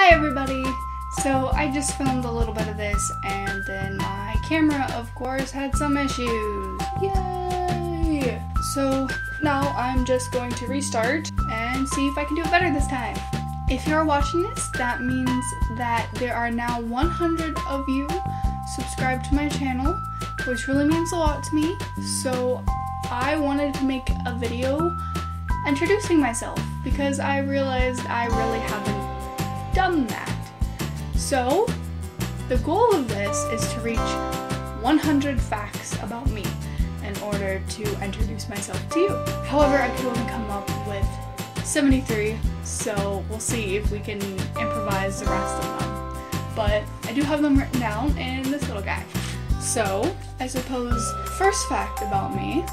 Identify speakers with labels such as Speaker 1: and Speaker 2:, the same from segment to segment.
Speaker 1: Hi everybody! So I just filmed a little bit of this and then my camera of course had some issues. Yay! So now I'm just going to restart and see if I can do it better this time. If you're watching this, that means that there are now 100 of you subscribed to my channel, which really means a lot to me. So I wanted to make a video introducing myself because I realized I really haven't done that. So the goal of this is to reach 100 facts about me in order to introduce myself to you. However, I could only come up with 73, so we'll see if we can improvise the rest of them. But I do have them written down in this little guy. So I suppose first fact about me,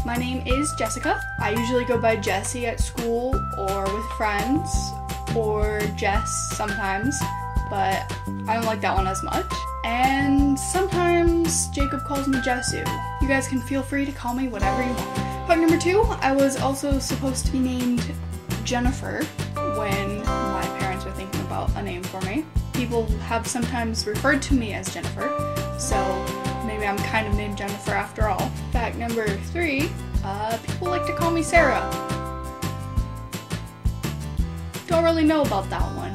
Speaker 1: my name is Jessica. I usually go by Jessie at school or with friends, or Jess sometimes, but I don't like that one as much. And sometimes Jacob calls me Jessu. You guys can feel free to call me whatever you want. Fact number 2, I was also supposed to be named Jennifer when my parents were thinking about a name for me. People have sometimes referred to me as Jennifer, so maybe I'm kind of named Jennifer after all. Fact number 3, people like to call me Sarah. Don't really know about that one.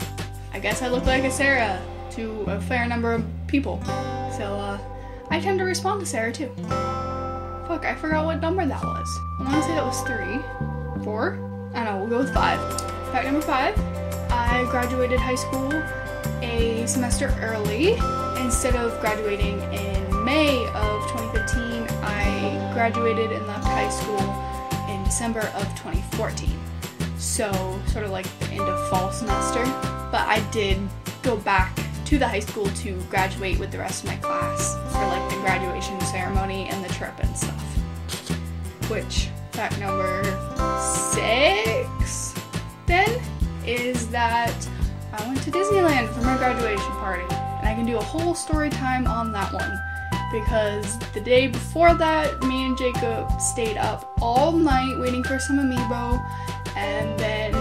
Speaker 1: I guess I look like a Sarah to a fair number of people. So I tend to respond to Sarah too. Fuck, I forgot what number that was. I want to say that was 3, 4? I don't know, we'll go with 5. Fact number 5, I graduated high school a semester early. Instead of graduating in May of 2015, I graduated and left high school in December of 2014. So sort of like the end of fall semester. But I did go back to the high school to graduate with the rest of my class for like the graduation ceremony and the trip and stuff. Which, fact number 6 then is that I went to Disneyland for my graduation party. And I can do a whole story time on that one. Because the day before that, me and Jacob stayed up all night waiting for some amiibo, and then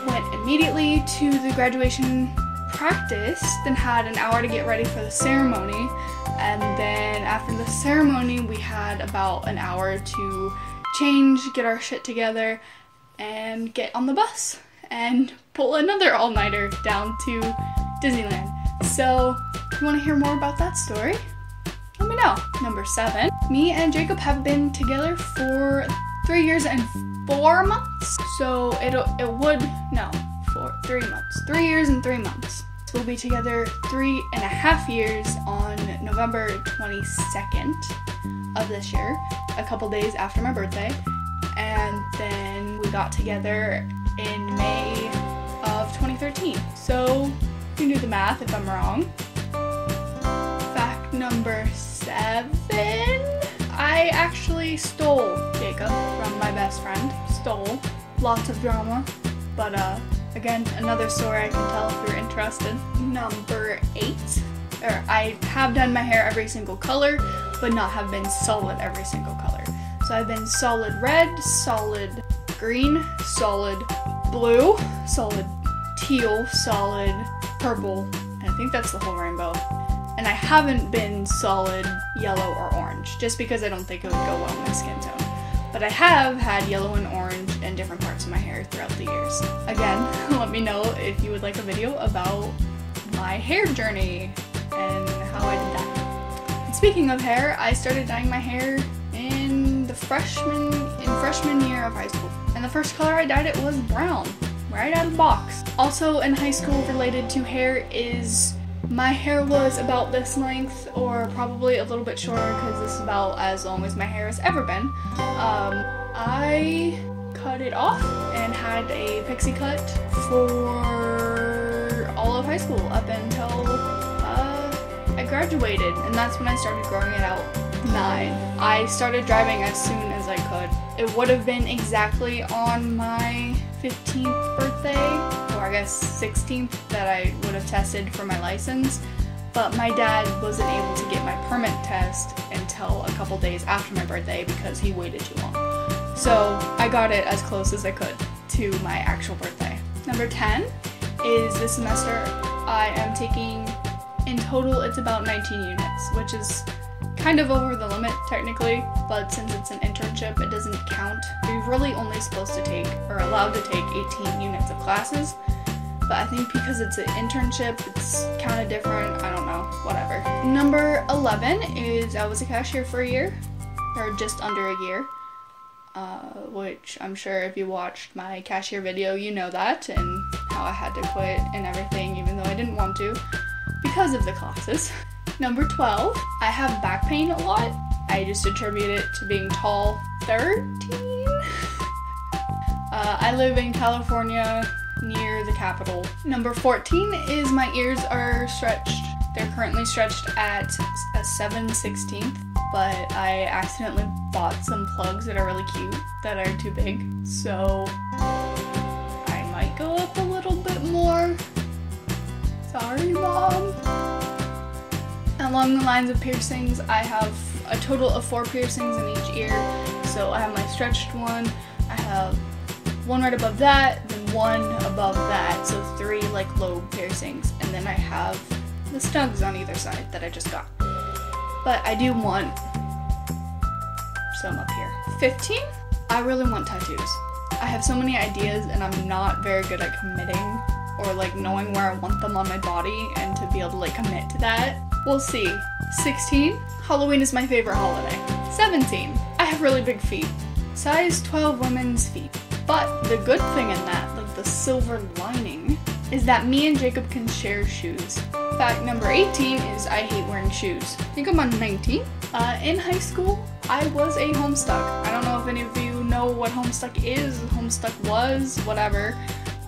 Speaker 1: went immediately to the graduation practice, then had an hour to get ready for the ceremony, and then after the ceremony we had about an hour to change, get our shit together, and get on the bus and pull another all-nighter down to Disneyland. So if you want to hear more about that story, let me know. Number 7, me and Jacob have been together for 3 years and 4 months. So 3 months. 3 years and 3 months. So we'll be together 3.5 years on November 22nd of this year, a couple days after my birthday. And then we got together in May of 2013. So you can do the math if I'm wrong. Fact number 7, I actually stole Jacob from my best friend. Stole. Lots of drama. But again, another story I can tell if you're interested. Number 8, I have done my hair every single color, but not have been solid every single color. So I've been solid red, solid green, solid blue, solid teal, solid purple, and I think that's the whole rainbow. And I haven't been solid yellow or orange, just because I don't think it would go well with my skin tone. But I have had yellow and orange in different parts of my hair throughout the years. Again, let me know if you would like a video about my hair journey and how I did that. And speaking of hair, I started dyeing my hair in freshman year of high school. And the first color I dyed it was brown, right out of the box. Also in high school related to hair is my hair was about this length, or probably a little bit shorter because this is about as long as my hair has ever been. I cut it off and had a pixie cut for all of high school up until I graduated, and that's when I started growing it out. 9. I started driving as soon as I could. It would have been exactly on my 15th birthday, or I guess 16th, that I would have tested for my license, but my dad wasn't able to get my permit test until a couple days after my birthday because he waited too long. So I got it as close as I could to my actual birthday. Number 10 is this semester I am taking, in total, it's about 19 units, which is kind of over the limit technically, but since it's an internship, it doesn't count. You're really only supposed to take, or allowed to take, 18 units of classes, but I think because it's an internship, it's kind of different. I don't know, whatever. Number 11 is I was a cashier for a year, or just under a year, which I'm sure if you watched my cashier video, you know that, and how I had to quit and everything, even though I didn't want to, because of the classes. Number 12, I have back pain a lot. I just attribute it to being tall. 13? I live in California, near the capital. Number 14 is my ears are stretched. They're currently stretched at a 7/16, but I accidentally bought some plugs that are really cute that are too big, so I might go up a little bit more. Sorry, Mom. Along the lines of piercings, I have a total of 4 piercings in each ear. So I have my stretched one, I have one right above that, then one above that, so 3 like lobe piercings, and then I have the studs on either side that I just got. But I do want some up here. 15? I really want tattoos. I have so many ideas and I'm not very good at committing or like knowing where I want them on my body and to be able to like commit to that. We'll see. 16, Halloween is my favorite holiday. 17, I have really big feet. Size 12 women's feet. But the good thing in that, like the silver lining, is that me and Jacob can share shoes. Fact number 18 is I hate wearing shoes. I think I'm on 19. In high school, I was a Homestuck. I don't know if any of you know what Homestuck is, Homestuck was, whatever,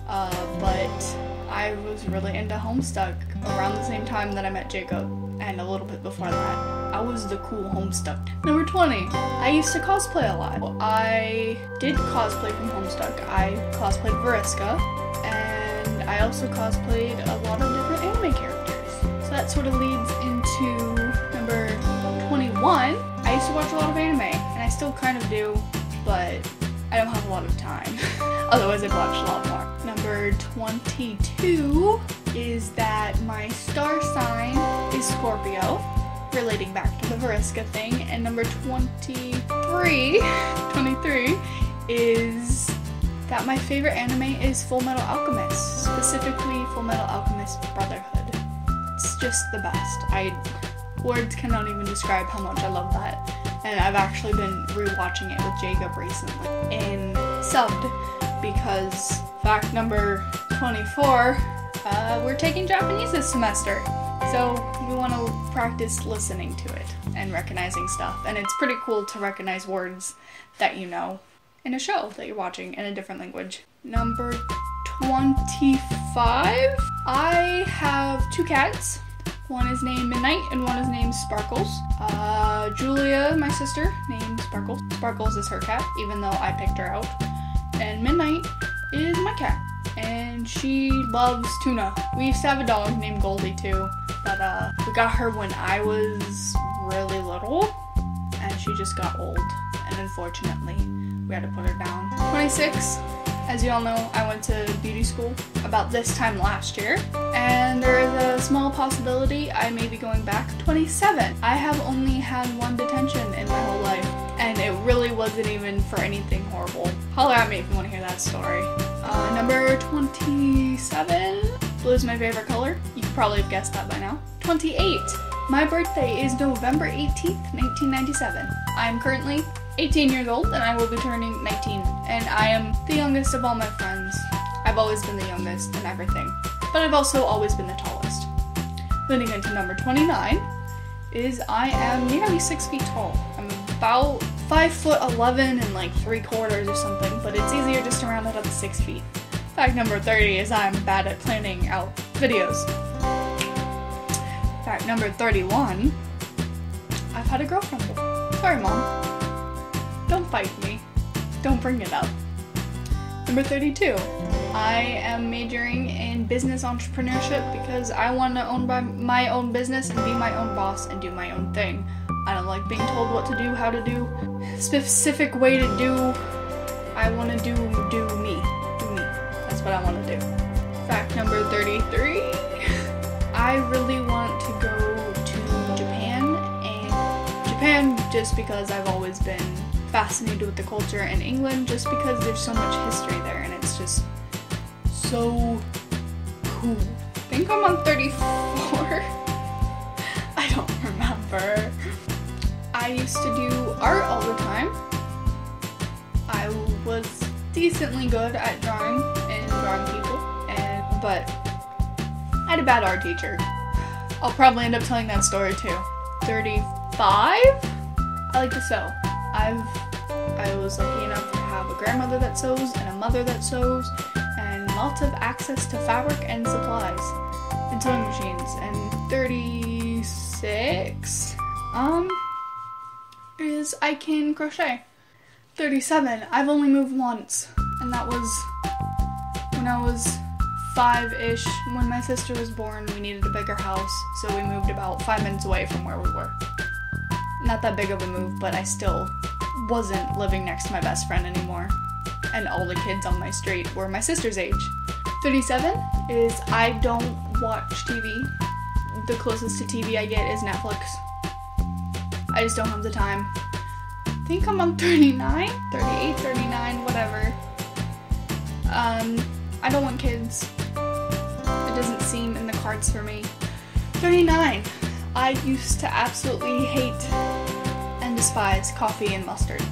Speaker 1: but I was really into Homestuck around the same time that I met Jacob, and a little bit before that. I was the cool Homestuck. Number 20, I used to cosplay a lot. I did cosplay from Homestuck. I cosplayed Veriska, and I also cosplayed a lot of different anime characters. So that sort of leads into number 21. I used to watch a lot of anime, and I still kind of do, but I don't have a lot of time. Otherwise I'd watch a lot more. Number 22 is that my star sign is Scorpio, relating back to the Veriska thing, and number 23 is that my favorite anime is Full Metal Alchemist, specifically Full Metal Alchemist Brotherhood. It's just the best. Words cannot even describe how much I love that. And I've actually been rewatching it with Jacob recently and subbed because fact number 24, we're taking Japanese this semester. So we want to practice listening to it and recognizing stuff. And it's pretty cool to recognize words that you know in a show that you're watching in a different language. Number 25, I have 2 cats. One is named Midnight and one is named Sparkles. Julia, my sister, named Sparkles. Sparkles is her cat, even though I picked her out. And Midnight is my cat, and she loves tuna. We used to have a dog named Goldie too, but we got her when I was really little, and she just got old, and unfortunately, we had to put her down. 26. As you all know, I went to beauty school about this time last year, and there is a small possibility I may be going back. 27. I have only had 1 detention in my whole life, and it really wasn't even for anything horrible. Holler at me if you want to hear that story. Number 27. Blue is my favorite color. You could probably have guessed that by now. 28. My birthday is November 18th, 1997. I am currently 18 years old, and I will be turning 19, and I am the youngest of all my friends. I've always been the youngest and everything, but I've also always been the tallest. Leading into number 29 is I am nearly 6 feet tall. I'm about 5'11" and like 3/4 or something, but it's easier just to round it up to 6 feet. Fact number 30 is I'm bad at planning out videos. Fact number 31, I've had a girlfriend before. Sorry, Mom. Don't fight me. Don't bring it up. Number 32. I am majoring in business entrepreneurship because I want to own my own business and be my own boss and do my own thing. I don't like being told what to do, how to do, specific way to do. I want to do me. Do me. That's what I want to do. Fact number 33. Japan just because I've always been fascinated with the culture, and England just because there's so much history there and it's just so cool. I think I'm on 34. I don't remember. I used to do art all the time. I was decently good at drawing and drawing people, but I had a bad art teacher. I'll probably end up telling that story too. 35? I like to sew. I was lucky enough to have a grandmother that sews and a mother that sews and lots of access to fabric and supplies and sewing machines. And 36 is I can crochet. 37, I've only moved once, and that was when I was 5-ish. When my sister was born, we needed a bigger house, so we moved about 5 minutes away from where we were. Not that big of a move, but I still wasn't living next to my best friend anymore, and all the kids on my street were my sister's age. 37 is I don't watch TV. The closest to TV I get is Netflix. I just don't have the time. I think I'm on 39, 38, 39, whatever. I don't want kids. It doesn't seem in the cards for me. 39. I used to absolutely hate and despise coffee and mustard.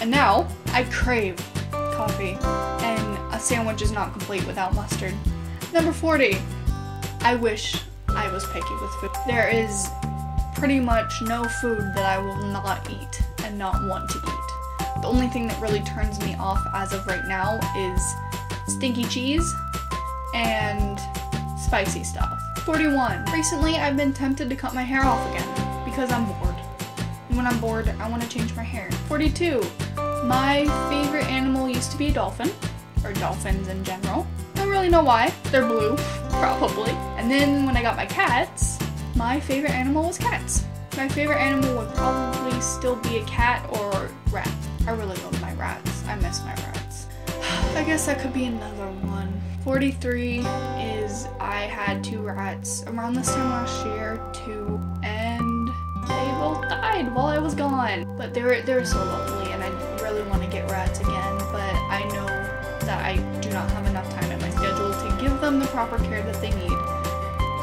Speaker 1: And now, I crave coffee, and a sandwich is not complete without mustard. Number 40. I wish I was picky with food. There is pretty much no food that I will not eat and not want to eat. The only thing that really turns me off as of right now is stinky cheese and spicy stuff. 41. Recently, I've been tempted to cut my hair off again because I'm bored. And when I'm bored, I want to change my hair. 42. My favorite animal used to be a dolphin, or dolphins in general. Don't really know why. They're blue, probably. And then when I got my cats, my favorite animal was cats. My favorite animal would probably still be a cat or rat. I really love my rats. I miss my rats. I guess that could be another one. 43 is I had 2 rats around this time last year, 2, and they both died while I was gone. But they were so lovely, and I really want to get rats again, but I know that I do not have enough time in my schedule to give them the proper care that they need.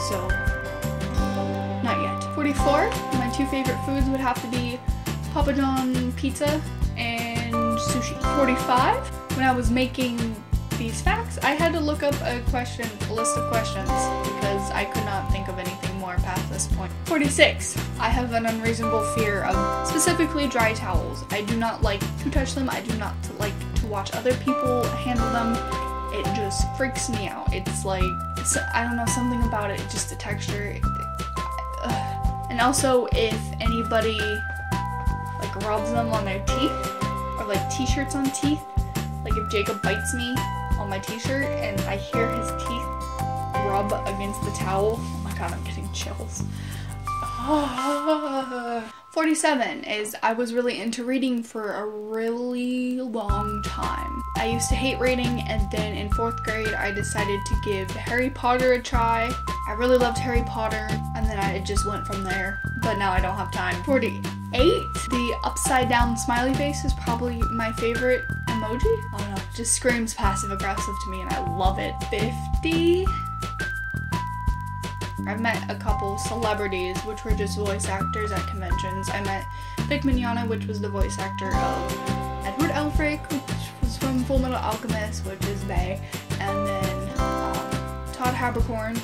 Speaker 1: So, not yet. 44, my 2 favorite foods would have to be Papa John pizza and sushi. 45, when I was making these facts, I had to look up a list of questions because I could not think of anything more past this point. 46, I have an unreasonable fear of specifically dry towels. I do not like to touch them. I do not like to watch other people handle them. It just freaks me out. It's like, I don't know, something about it, just the texture. And also, if anybody like rubs them on their teeth, or like t-shirts on teeth, like if Jacob bites me on my t-shirt and I hear his teeth rub against the towel, oh my god, I'm getting chills. 47 is I was really into reading for a really long time. I used to hate reading, and then in 4th grade I decided to give Harry Potter a try. I really loved Harry Potter, and then it just went from there, but now I don't have time. 48, the upside down smiley face is probably my favorite emoji. I don't know, it just screams passive aggressive to me and I love it. 50, I've met a couple celebrities, which were just voice actors at conventions. I met Vic Mignogna, which was the voice actor of Edward Elfric, which was from Full Metal Alchemist, which is Bay, and then Todd Haberkorn,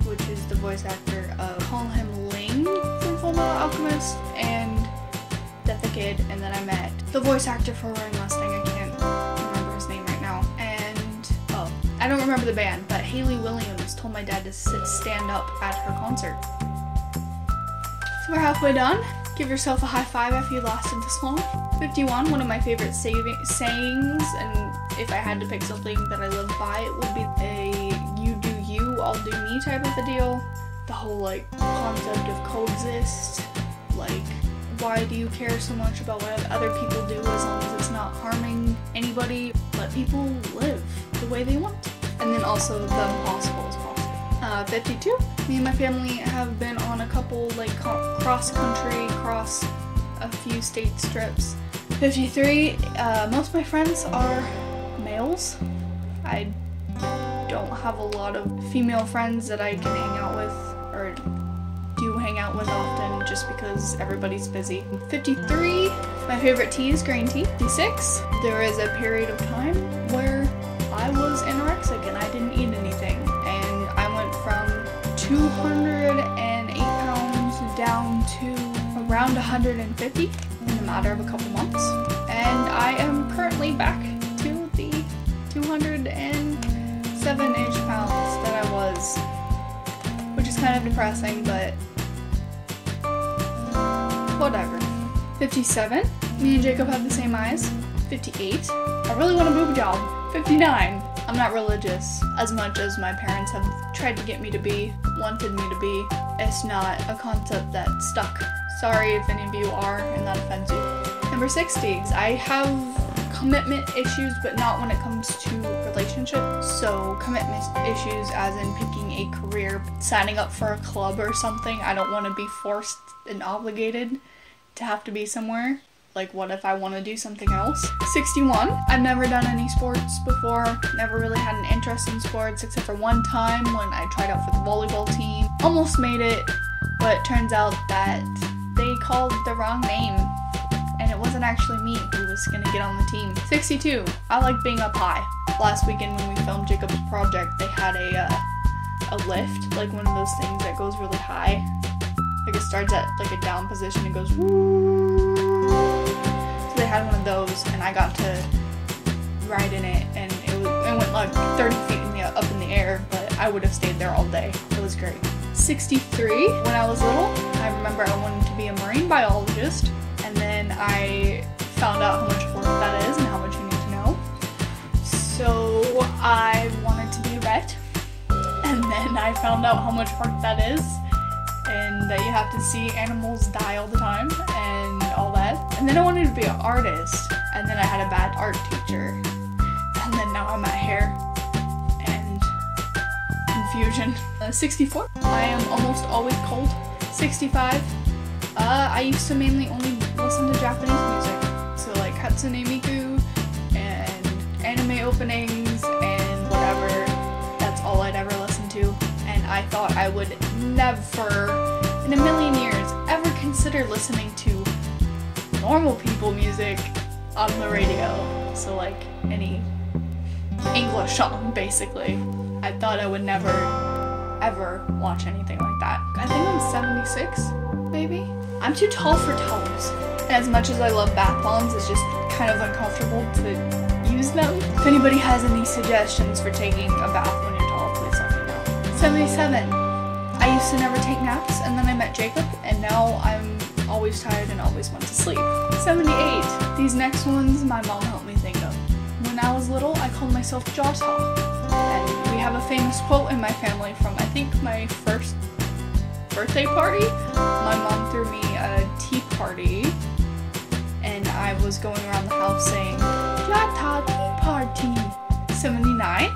Speaker 1: which is the voice actor of Call Him Ling from Full Metal Alchemist, and Death the Kid. And then I met the voice actor for Roaring Mustang. I can't remember his name right now. And I don't remember the band, but Hayley Williams told my dad to stand up at her concert. So we're halfway done. Give yourself a high five if you lasted this long. 51, one of my favorite sayings, and if I had to pick something that I live by, it would be a you do you, I'll do me type of a deal. The whole like concept of coexist, like why do you care so much about what other people do as long as it's not harming anybody? Let people live the way they want. And then also the impossible is possible. 52, me and my family have been on a couple like cross-country, a few state strips. 53, most of my friends are males. I don't have a lot of female friends that I can hang out with, or do hang out with often, just because everybody's busy. 53, my favorite tea is green tea. 56, there is a period of time where I was anorexic and I didn't eat anything, and I went from 208 pounds down to around 150 in a matter of a couple months, and I am currently back to the 207-ish pounds that I was, which is kind of depressing, but whatever. 57, me and Jacob have the same eyes. 58, I really want a boob job. 59, I'm not religious as much as my parents have tried to get me to be, wanted me to be. It's not a concept that stuck. Sorry if any of you are and that offends you. Number 60, I have commitment issues, but not when it comes to relationships. So commitment issues as in picking a career, signing up for a club or something. I don't want to be forced and obligated to have to be somewhere. Like, what if I want to do something else? 61, I've never done any sports before, never really had an interest in sports except for one time when I tried out for the volleyball team. Almost made it, but it turns out that they called the wrong name, and it wasn't actually me who was going to get on the team. 62, I like being up high. Last weekend when we filmed Jacob's project, they had a lift, like one of those things that goes really high. Like it starts at like a down position and goes woo. So they had one of those, and I got to ride in it, and it went like 30 feet up in the air, but I would have stayed there all day. It was great. 63, when I was little, I remember I wanted to be a marine biologist, and then I found out how much work that is and how much you need to know. So I wanted to be a vet, and then I found out how much work that is, and that you have to see animals die all the time and all that. And then I wanted to be an artist, and then I had a bad art teacher, and then now I'm at hair and confusion. 64, I am almost always cold. 65, I used to mainly only listen to Japanese music, so like Hatsune Miku and anime openings and whatever. That's all I'd ever listen to, and I thought I would never in a million years ever consider listening to normal people music on the radio, so like any English song basically. I thought I would never ever watch anything like that. I think I'm 76 maybe. I'm too tall for towels, and as much as I love bath bombs, it's just kind of uncomfortable to use them. If anybody has any suggestions for taking a bath when you're tall, please let me know. 77, I used to never take naps, and then I met Jacob, and now I'm always tired and always want to sleep. 78, these next ones my mom helped me think of. When I was little, I called myself Jawtaw, and we have a famous quote in my family from, I think, my first birthday party. My mom threw me a tea party, and I was going around the house saying, Jawtaw tea party. 79,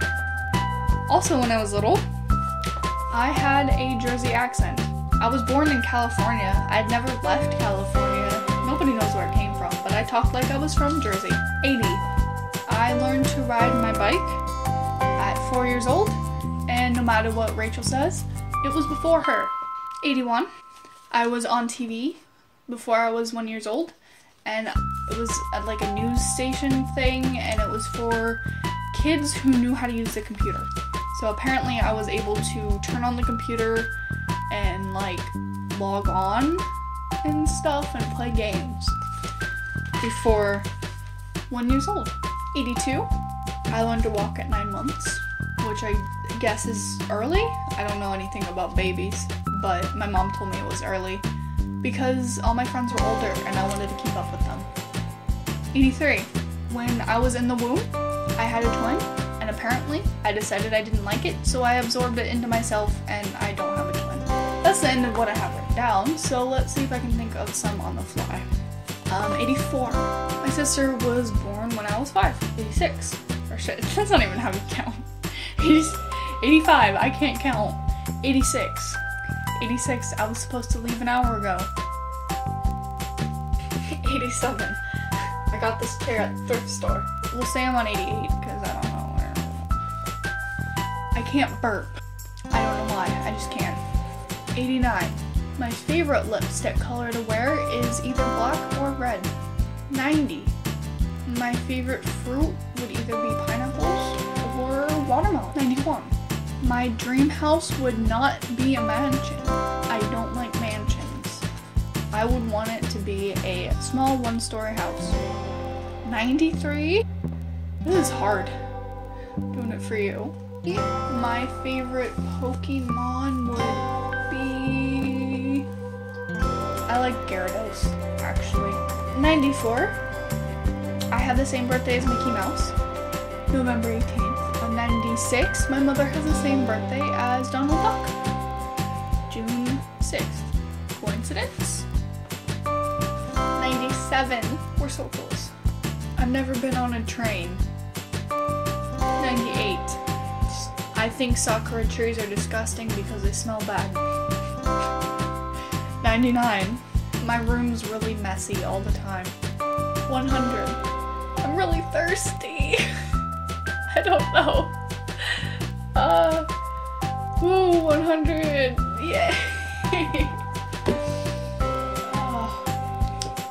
Speaker 1: also when I was little, I had a Jersey accent. I was born in California. I had never left California. Nobody knows where it came from, but I talked like I was from Jersey. 80, I learned to ride my bike at 4 years old, and no matter what Rachel says, it was before her. 81, I was on TV before I was 1 year old, and it was at like a news station thing, and it was for kids who knew how to use the computer. So apparently I was able to turn on the computer and like log on and stuff and play games before 1 year old. 82, I learned to walk at 9 months, which I guess is early. I don't know anything about babies, but my mom told me it was early because all my friends were older and I wanted to keep up with them. 83, when I was in the womb, I had a twin, and apparently I decided I didn't like it, so I absorbed it into myself, and I don't have a twin. That's the end of what I have written down, so let's see if I can think of some on the fly. 84, my sister was born when I was 5. 86, or shit, that's not even how you count. 85, I can't count. 86, I was supposed to leave an hour ago. 87. I got this chair at the thrift store. We'll say I'm on 88 because I don't know where. I can't burp. I don't know why. I just can't. 89. My favorite lipstick color to wear is either black or red. 90. My favorite fruit would either be pineapples or watermelon. 91. My dream house would not be a mansion. I don't like mansions. I would want it to be a small one-story house. 93. This is hard. Doing it for you. My favorite Pokemon would be... I like Gyarados, actually. 94. I have the same birthday as Mickey Mouse. November 18th. 96. My mother has the same birthday as Donald Duck. June 6th. Coincidence? 97. We're so close. I've never been on a train. 98. I think sakura trees are disgusting because they smell bad. 99. My room's really messy all the time. 100. I'm really thirsty. I don't know. 100. Yay.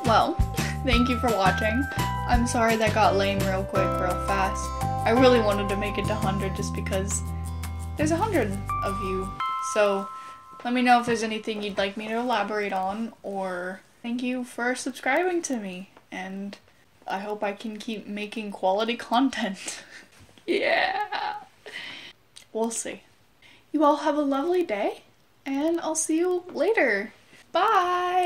Speaker 1: Well, thank you for watching. I'm sorry that got lame real quick, real fast. I really wanted to make it to 100 just because there's 100 of you. So let me know if there's anything you'd like me to elaborate on, or thank you for subscribing to me. And I hope I can keep making quality content. Yeah. We'll see. You all have a lovely day, and I'll see you later. Bye!